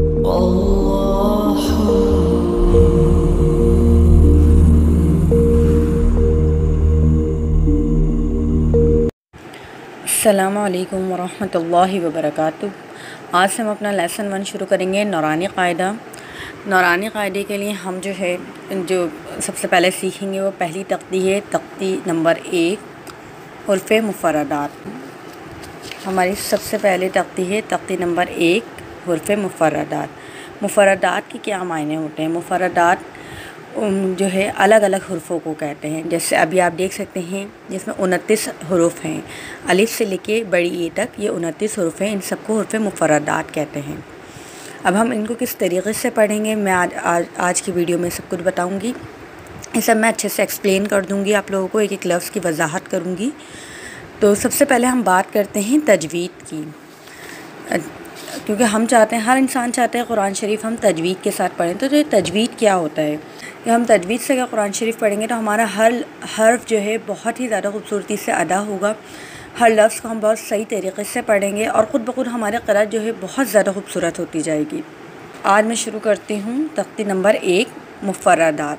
अस्सलामु अलैकुम वरहमतुल्लाहि वबरकातुह। आज हम अपना लेसन 1 शुरू करेंगे, नौरानी क़ायदा। नौरानी क़ायदे के लिए हम जो सबसे पहले सीखेंगे वो पहली तख्ती है, तख्ती नंबर 1 हुर्फ़ मुफ़र्रदात। हमारी सबसे पहली तख्ती है तख्ती नंबर 1 हुर्फ़ मुफ़र्रदात। मुफ़र्रदात के क्या मायने होते हैं? मुफ़र्रदात जो है अलग अलग हुर्फ़ों को कहते हैं। जैसे अभी आप देख सकते हैं जिसमें 29 हुरूफ़ हैं, अलिफ से लेके बड़ी ए तक ये 29 हुरूफ़ हैं। इन सबको हुर्फ़ मुफ़र्रदात कहते हैं। अब हम इनको किस तरीक़े से पढ़ेंगे मैं आज की वीडियो में सब कुछ बताऊंगी। ये सब मैं अच्छे से एक्सप्लेन कर दूंगी आप लोगों को, एक एक लफ्ज़ की वजाहत करूंगी। तो सबसे पहले हम बात करते हैं तजवीद की, क्योंकि हम चाहते हैं, हर इंसान चाहता है कुरान शरीफ हम तजवीद के साथ पढ़ें। तो तजवीद क्या होता है? कि हम तजवीद से अगर कुरान शरीफ पढ़ेंगे तो हमारा हर हर्फ जो है बहुत ही ज़्यादा खूबसूरती से अदा होगा। हर लफ्ज़ को हम बहुत सही तरीक़े से पढ़ेंगे और ख़ुद ब खुद हमारे क़िराअत जो है बहुत ज़्यादा खूबसूरत होती जाएगी। आज मैं शुरू करती हूँ तख्ती नंबर 1 मुफ़र्रदात।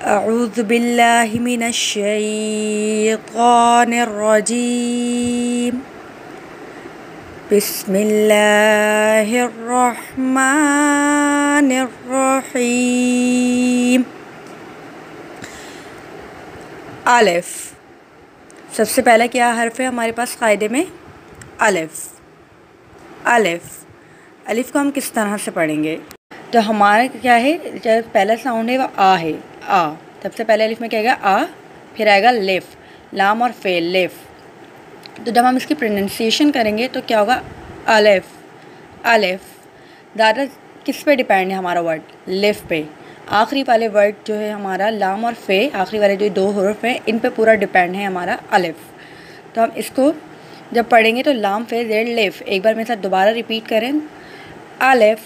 अऊज़ु बिल्लाहि मिनश शैतानिर रजीम, बिस्मिल्लाहिर्रहमानिर्रहीम। अलिफ सबसे पहला क्या हर्फ है हमारे पास कायदे में? अलिफ। अलिफ अलिफ को हम किस तरह से पढ़ेंगे? तो हमारा क्या है, जो पहला साउंड है वो आ है। आ सबसे पहले अलिफ में क्या आएगा? आ, फिर आएगा लिफ, लाम और फे, लिफ। तो जब हम इसकी प्रोनाउंसिएशन करेंगे तो क्या होगा? अलिफ। अलिफ ज़्यादा किस पे डिपेंड है हमारा वर्ड? लिफ पे। आखिरी वाले वर्ड जो है हमारा लाम और फे, आखिरी वाले जो 2 हुरूफ हैं, इन पे पूरा डिपेंड है हमारा अलिफ। तो हम इसको जब पढ़ेंगे तो लाम फे ज़ेड लिफ, एक बार मेरे साथ दोबारा रिपीट करें। अलिफ।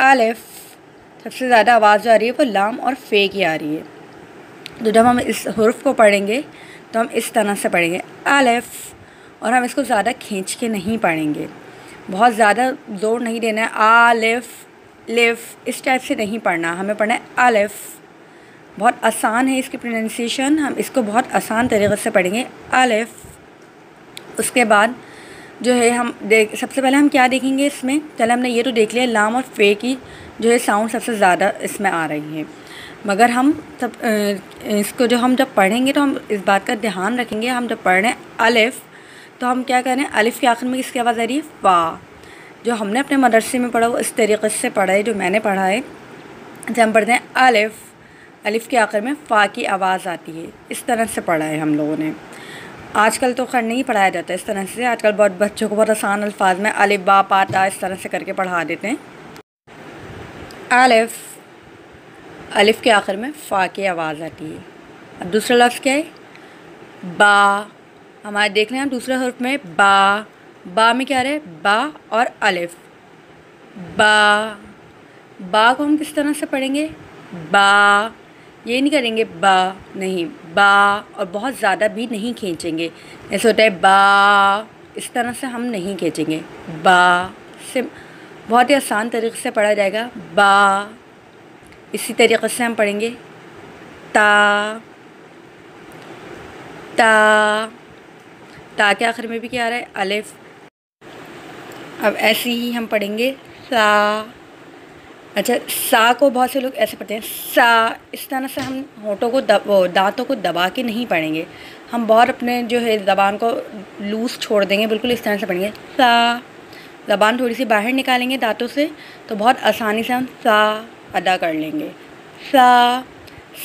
अलिफ सबसे ज़्यादा आवाज़ जो आ रही है वो लाम और फे की आ रही है। तो जब हम इस हुर्फ को पढ़ेंगे तो हम इस तरह से पढ़ेंगे अलिफ, और हम इसको ज़्यादा खींच के नहीं पढ़ेंगे, बहुत ज़्यादा ज़ोर नहीं देना है। आलिफ लिफ इस टाइप से नहीं पढ़ना, हमें पढ़ना है अलिफ। बहुत आसान है इसकी प्रोनाउंसिएशन, हम इसको बहुत आसान तरीक़े से पढ़ेंगे अलिफ। उसके बाद जो है हम सबसे पहले हम क्या देखेंगे इसमें? चलो हमने ये तो देख लिया लाम और फे की जो है साउंड सबसे ज़्यादा इसमें आ रही है, मगर हम तब इसको जो हम जब पढ़ेंगे तो हम इस बात का ध्यान रखेंगे। हम जब पढ़ रहे हैं अलिफ तो हम क्या करें? अलिफ के आखिर में किसकी आवाज़ आ रही है? फ़ा। जो हमने अपने मदरसे में पढ़ा वो इस तरीक़े से पढ़ा है, जो मैंने पढ़ा है। जब हम पढ़ते हैं अलिफ, अलिफ के आखिर में फ़ा की आवाज़ आती है, इस तरह से पढ़ा है हम लोगों ने। आजकल तो खैर नहीं पढ़ाया जाता इस तरह से, आजकल बहुत बच्चों को बहुत आसान अल्फाज में अलिफ बा पा ता इस तरह से करके पढ़ा देते हैं। अलिफ, अलिफ के आखिर में फ़ा की आवाज़ आती है। अब दूसरा लफ्ज़ क्या है? बा। हमारे देख रहे हैं हम दूसरे हर्फ में बा। बा में क्या आ रहा है? बा और अलिफ। बा। बा को हम किस तरह से पढ़ेंगे? बा, ये नहीं करेंगे बा, नहीं, बा, और बहुत ज़्यादा भी नहीं खींचेंगे। ऐसे होता है बा, इस तरह से हम नहीं खींचेंगे। बा से बहुत ही आसान तरीक़े से पढ़ा जाएगा। बा इसी तरीक़े से हम पढ़ेंगे ता। ता, ता के आखिर में भी क्या आ रहा है? अलिफ। अब ऐसे ही हम पढ़ेंगे सा। अच्छा, सा को बहुत से लोग ऐसे पढ़ते हैं सा, इस तरह से हम होठों को दांतों को दबा के नहीं पढ़ेंगे, हम बहुत अपने जो है ज़बान को लूज़ छोड़ देंगे, बिल्कुल इस तरह से पढ़ेंगे सा। ज़बान थोड़ी सी बाहर निकालेंगे दांतों से तो बहुत आसानी से हम सा अदा कर लेंगे। सा।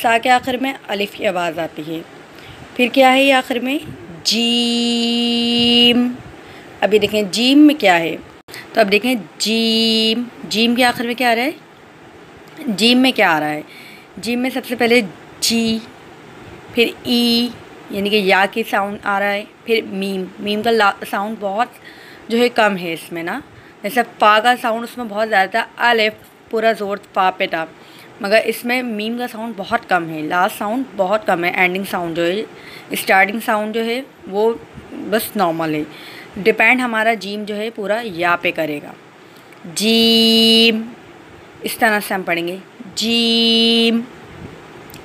सा के आखिर में अलिफ की आवाज़ आती है। फिर क्या है ये आखिर में? जीम। अभी देखें जीम में क्या है, तो अब देखें जीम, जीम के आखिर में क्या आ रहा है? जीम में क्या आ रहा है? जीम में सबसे पहले जी, फिर ई यानी कि या की साउंड आ रहा है, फिर मीम। मीम का साउंड बहुत जो है कम है इसमें ना, जैसे फ़ा का साउंड उसमें बहुत ज़्यादा था, अलिफ पूरा ज़ोर फ़ा पे था, मगर इसमें मीम का साउंड बहुत कम है, लास्ट साउंड बहुत कम है, एंडिंग साउंड जो है, स्टार्टिंग साउंड जो है वो बस नॉर्मल है। डिपेंड हमारा जीम जो है पूरा या पे करेगा। जीम, इस तरह से हम पढ़ेंगे जीम।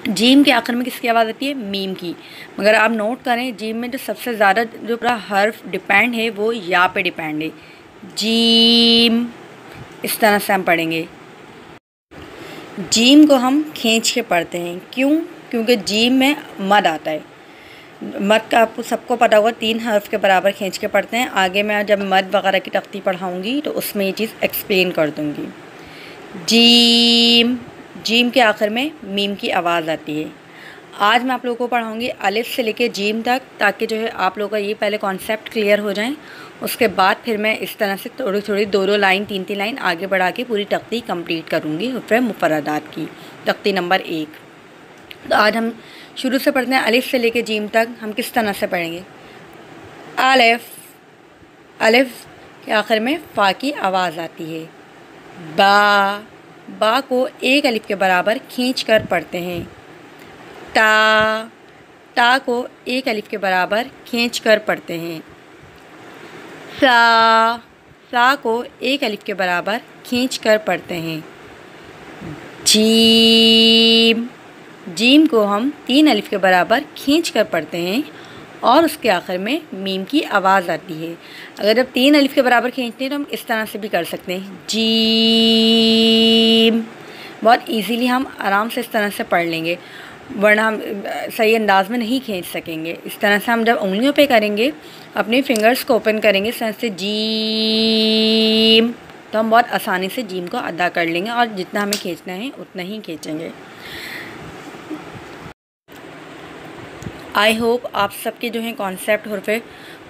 जीम के आखिर में किसकी आवाज़ आती है? मीम की। मगर आप नोट करें जीम में जो सबसे ज़्यादा जो पूरा हर्फ डिपेंड है वो या पे डिपेंड है, जीम। इस तरह से हम पढ़ेंगे। जीम को हम खींच के पढ़ते हैं, क्यों? क्योंकि जीम में मद आता है। मद का आपको सबको पता होगा 3 हर्फ के बराबर खींच के पढ़ते हैं। आगे मैं जब मद वगैरह की तख्ती पढ़ाऊँगी तो उसमें ये चीज़ एक्सप्लेन कर दूँगी। जीम, जीम के आखिर में मीम की आवाज़ आती है। आज मैं आप लोगों को पढ़ाऊँगी अलिफ से लेके जीम तक, ताकि जो है आप लोगों का ये पहले कॉन्सेप्ट क्लियर हो जाए। उसके बाद फिर मैं इस तरह से थोड़ी थोड़ी 2-2 लाइन 3-3 लाइन आगे बढ़ा के पूरी तख्ती कंप्लीट करूँगी हुर्फ़े मुफ़र्रदात की, तख्ती नंबर 1। तो आज हम शुरू से पढ़ते हैं अलिफ से लेके जीम तक। हम किस तरह से पढ़ेंगे? अलिफ, अलिफ के आखिर में फ़ा की आवाज़ आती है। बा, बा को एक अलिफ के बराबर खींच कर पढ़ते हैं। ता, ता को एक अलिफ के बराबर खींच कर पढ़ते हैं। सा, सा को एक अलिफ के बराबर खींच कर पढ़ते हैं। जीम, जीम को हम 3 अलिफ के बराबर खींच कर पढ़ते हैं और उसके आखिर में मीम की आवाज़ आती है। अगर जब 3 अलिफ के बराबर खींचते हैं तो हम इस तरह से भी कर सकते हैं, जीम। बहुत इजीली हम आराम से इस तरह से पढ़ लेंगे, वरना हम सही अंदाज में नहीं खींच सकेंगे। इस तरह से हम जब उंगलियों पे करेंगे, अपने फिंगर्स को ओपन करेंगे इस तरह से जीम, तो हम बहुत आसानी से जीम को अदा कर लेंगे और जितना हमें खींचना है उतना ही खींचेंगे। आई होप आप सबके जो हैं कॉन्सेप्ट हुर्फ़े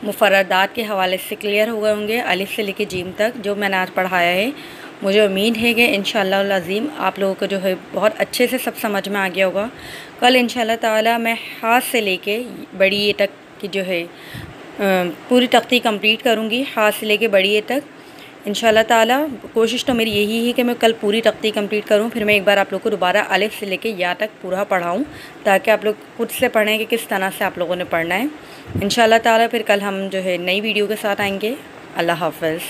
मुफ़र्रदात के हवाले से क्लियर हो गए होंगे, अलिफ से लेके जीम तक जो मैंने आज पढ़ाया है। मुझे उम्मीद है कि इंशाअल्लाह अज़ीम आप लोगों को जो है बहुत अच्छे से सब समझ में आ गया होगा। कल इंशाअल्लाह ताला मैं हाथ से लेके बड़ी ए तक की जो है पूरी तख्ती कंप्लीट करूँगी, हाथ से लेके बड़ी ए तक इंशाअल्लाह ताला। कोशिश तो मेरी यही है कि मैं कल पूरी तख्ती कंप्लीट करूं, फिर मैं एक बार आप लोग को दोबारा अलिफ से लेके या तक पूरा पढ़ाऊं, ताकि आप लोग खुद से पढ़ें कि किस तरह से आप लोगों ने पढ़ना है इंशाअल्लाह ताला। फिर कल हम जो है नई वीडियो के साथ आएंगे। अल्लाह हाफ़िज़।